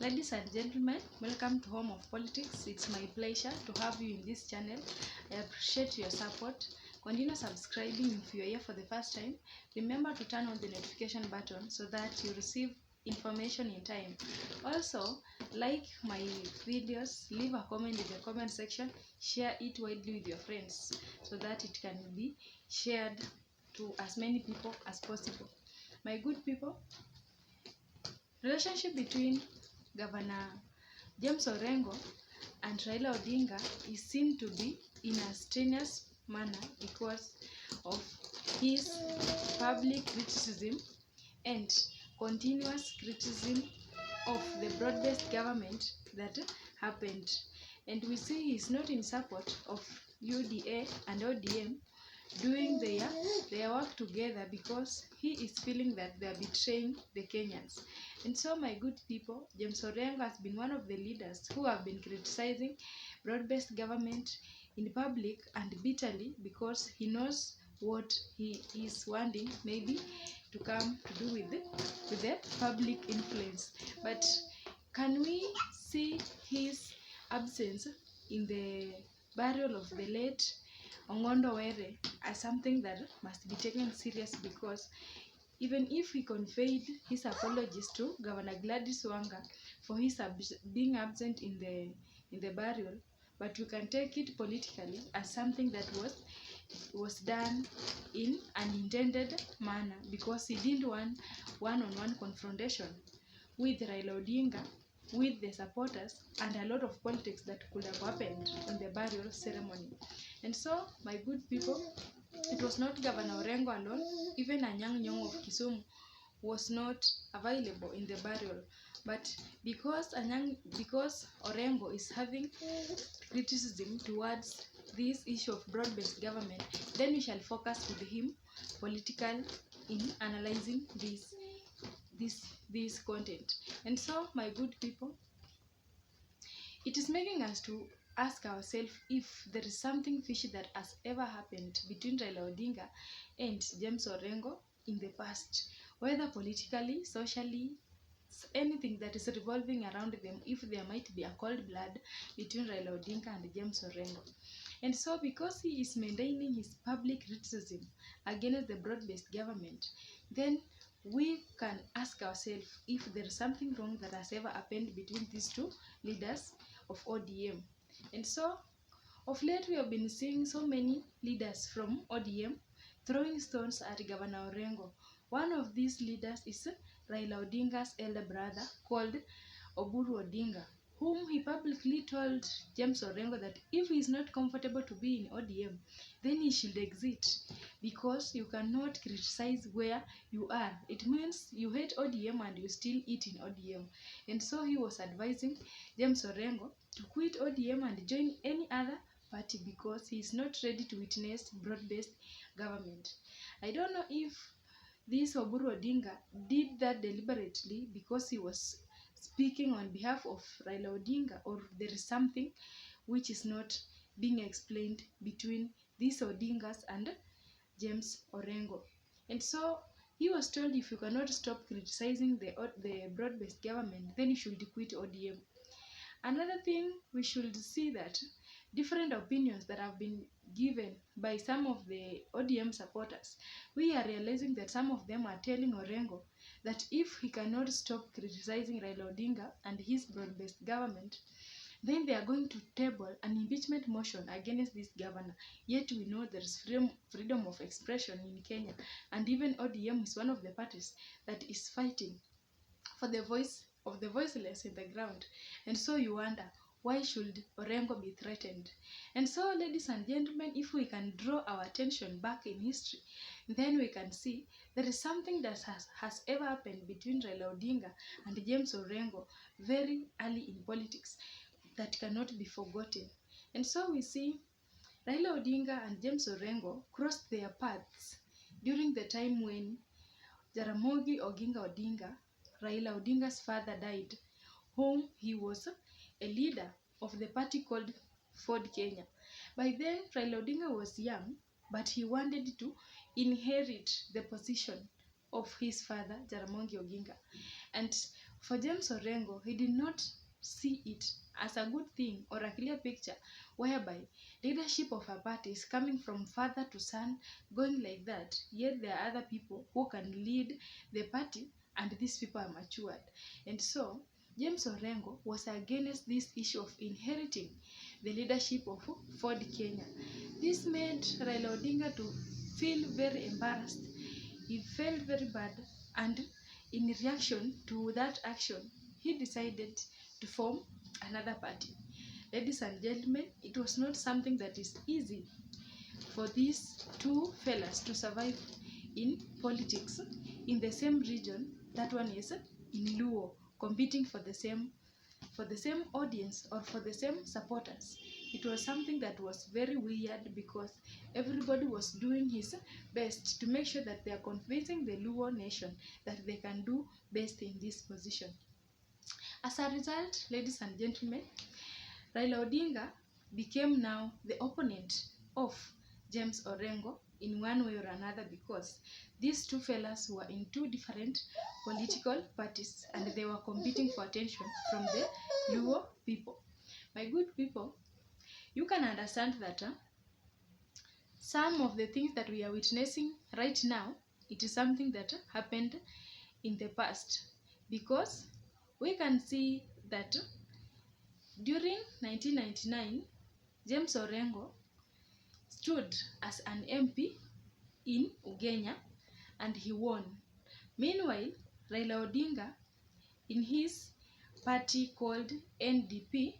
Ladies and gentlemen, welcome to Home of Politics. It's my pleasure to have you in this channel. I appreciate your support. Continue subscribing if you are here for the first time. Remember to turn on the notification button so that you receive information in time. Also, like my videos, leave a comment in the comment section, share it widely with your friends so that it can be shared to as many people as possible. My good people, relationship between Governor James Orengo and Raila Odinga is seen to be in a strenuous manner because of his public criticism and continuous criticism of the broad-based government that happened. And we see he is not in support of UDA and ODM doing their work together because he is feeling that they are betraying the Kenyans. And so, my good people, James Orengo has been one of the leaders who have been criticizing broad-based government in public and bitterly because he knows what he is wanting maybe to come to do with the public influence. But can we see his absence in the burial of the late Ongondo Were as something that must be taken serious? Because even if he conveyed his apologies to Governor Gladys Wanga for his being absent in the burial, but we can take it politically as something that was done in an intended manner because he didn't want one-on-one confrontation with Raila Odinga, with the supporters, and a lot of politics that could have happened in the burial ceremony. And so, my good people, it was not Governor Orengo alone. Even Anyang' Nyong'o of Kisumu was not available in the burial. But because Orengo is having criticism towards this issue of broad-based government, then we shall focus with him politically in analyzing this content. And so, my good people, it is making us to ask ourselves if there is something fishy that has ever happened between Raila Odinga and James Orengo in the past, whether politically, socially, anything that is revolving around them, if there might be a cold blood between Raila Odinga and James Orengo. And so, because he is maintaining his public criticism against the broad-based government, then we can ask ourselves if there is something wrong that has ever happened between these two leaders of ODM. And so, of late, we have been seeing so many leaders from ODM throwing stones at Governor Orengo. One of these leaders is Raila Odinga's elder brother called Oburu Odinga, whom he publicly told James Orengo that if he is not comfortable to be in ODM, then he should exit because you cannot criticize where you are. It means you hate ODM and you still eat in ODM. And so he was advising James Orengo to quit ODM and join any other party because he is not ready to witness broad-based government. I don't know if this Oburu Odinga did that deliberately because he was speaking on behalf of Raila Odinga, or there is something which is not being explained between these Odingas and James Orengo. And so he was told, if you cannot stop criticizing the broad-based government, then you should quit ODM. Another thing, we should see that different opinions that have been given by some of the ODM supporters, we are realizing that some of them are telling Orengo that if he cannot stop criticizing Raila Odinga and his broad-based government, then they are going to table an impeachment motion against this governor. Yet we know there is freedom of expression in Kenya, and even ODM is one of the parties that is fighting for the voice of the voiceless in the ground. And so you wonder, why should Orengo be threatened? And so, ladies and gentlemen, if we can draw our attention back in history, then we can see there is something that has ever happened between Raila Odinga and James Orengo very early in politics that cannot be forgotten. And so we see Raila Odinga and James Orengo crossed their paths during the time when Jaramogi Oginga Odinga, Raila Odinga's father, died, whom he was a leader of the party called Ford Kenya. By then, Raila Odinga was young, but he wanted to inherit the position of his father, Jaramogi Oginga. And For James Orengo, he did not see it as a good thing or a clear picture whereby leadership of a party is coming from father to son, going like that, yet there are other people who can lead the party and these people are matured. And so James Orengo was against this issue of inheriting the leadership of Ford Kenya. This made Raila Odinga to feel very embarrassed. He felt very bad, and in reaction to that action, he decided to form another party. Ladies and gentlemen, it was not something that is easy for these two fellas to survive in politics in the same region. That one is in Luo, competing for the same audience or for the same supporters. It was something that was very weird because everybody was doing his best to make sure that they are convincing the Luo nation that they can do best in this position. As a result, ladies and gentlemen, Raila Odinga became now the opponent of James Orengo in one way or another, because these two fellas were in two different political parties and they were competing for attention from the Luo people. My good people, you can understand that some of the things that we are witnessing right now, it is something that happened in the past, because we can see that during 1999, James Orengo stood as an MP in Oginga and he won. Meanwhile, Raila Odinga, in his party called NDP,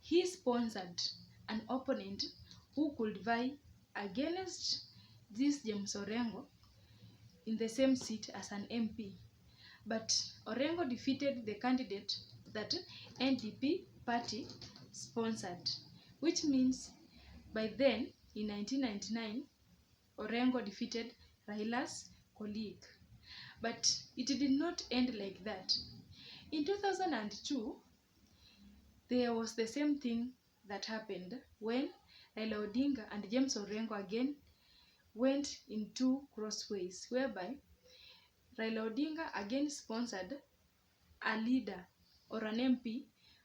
he sponsored an opponent who could vie against this James Orengo in the same seat as an MP. But Orengo defeated the candidate that NDP party sponsored, which means by then, in 1999, Orengo defeated Raila's colleague. But it did not end like that. In 2002, there was the same thing that happened when Raila Odinga and James Orengo again went into crossways, whereby Raila Odinga again sponsored a leader or an MP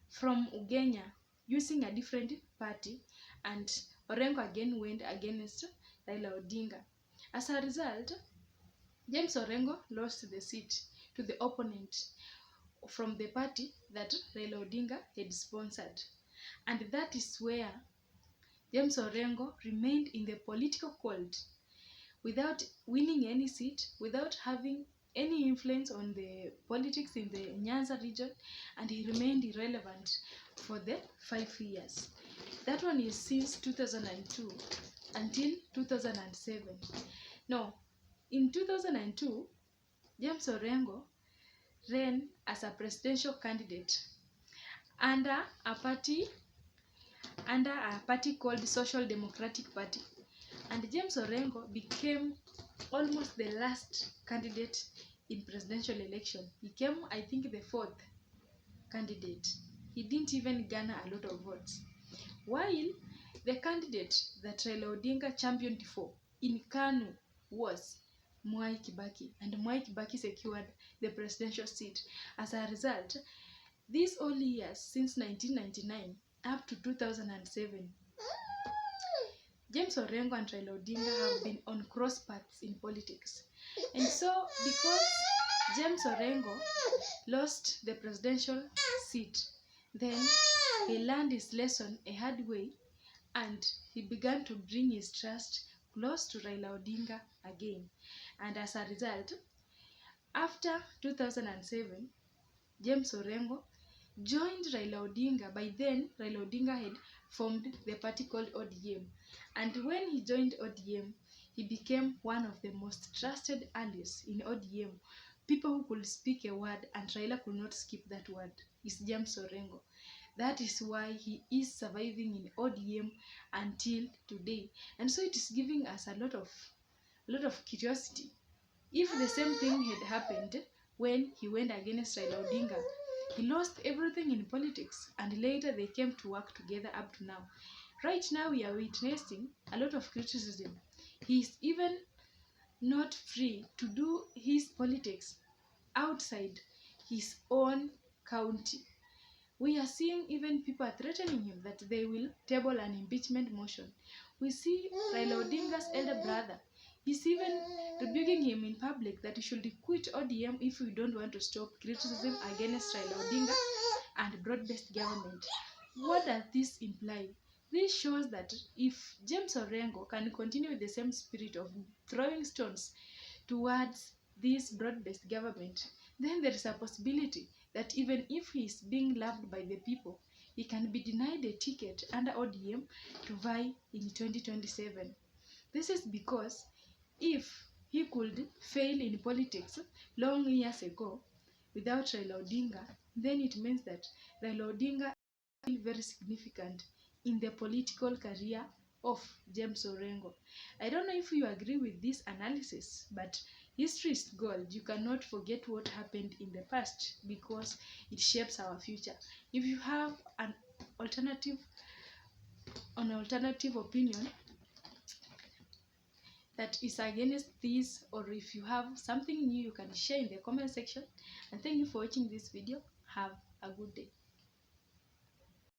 from Oginga using a different party, and Orengo again went against Raila Odinga. As a result, James Orengo lost the seat to the opponent from the party that Raila Odinga had sponsored. And that is where James Orengo remained in the political cold without winning any seat, without having any influence on the politics in the Nyanza region, and he remained irrelevant for the 5 years. That one is since 2002 until 2007. Now, in 2002, James Orengo ran as a presidential candidate under a party called Social Democratic Party, and James Orengo became almost the last candidate in presidential election. He came, I think, the 4th candidate. He didn't even garner a lot of votes, while the candidate that Raila Odinga championed for in Kanu was Mwai Kibaki, and Mwai Kibaki secured the presidential seat. As a result, these all years since 1999 up to 2007, James Orengo and Raila Odinga have been on cross paths in politics. And so, because James Orengo lost the presidential seat, then he learned his lesson a hard way, and he began to bring his trust close to Raila Odinga again. And as a result, after 2007, James Orengo joined Raila Odinga. By then, Raila Odinga had formed the party called ODM. And when he joined ODM, he became one of the most trusted allies in ODM. People who could speak a word and Raila could not skip that word is James Orengo. That is why he is surviving in ODM until today. And so it is giving us a lot of curiosity. If the same thing had happened when he went against Raila Odinga, he lost everything in politics, and later they came to work together up to now. Right now we are witnessing a lot of criticism. He is even not free to do his politics outside his own county. We are seeing even people are threatening him that they will table an impeachment motion. We see Raila Odinga's elder brother. He's even rebuking him in public that he should quit ODM if we don't want to stop criticism against Raila Odinga and broad-based government. What does this imply? This shows that if James Orengo can continue with the same spirit of throwing stones towards this broad-based government, then there is a possibility that even if he is being loved by the people, he can be denied a ticket under ODM to vie in 2027. This is because if he could fail in politics long years ago without Raila Odinga, then it means that Raila Odinga is very significant in the political career of James Orengo. I don't know if you agree with this analysis, but history is gold. You cannot forget what happened in the past because it shapes our future. If you have an alternative opinion that is against this, or if you have something new, you can share in the comment section. And thank you for watching this video. Have a good day.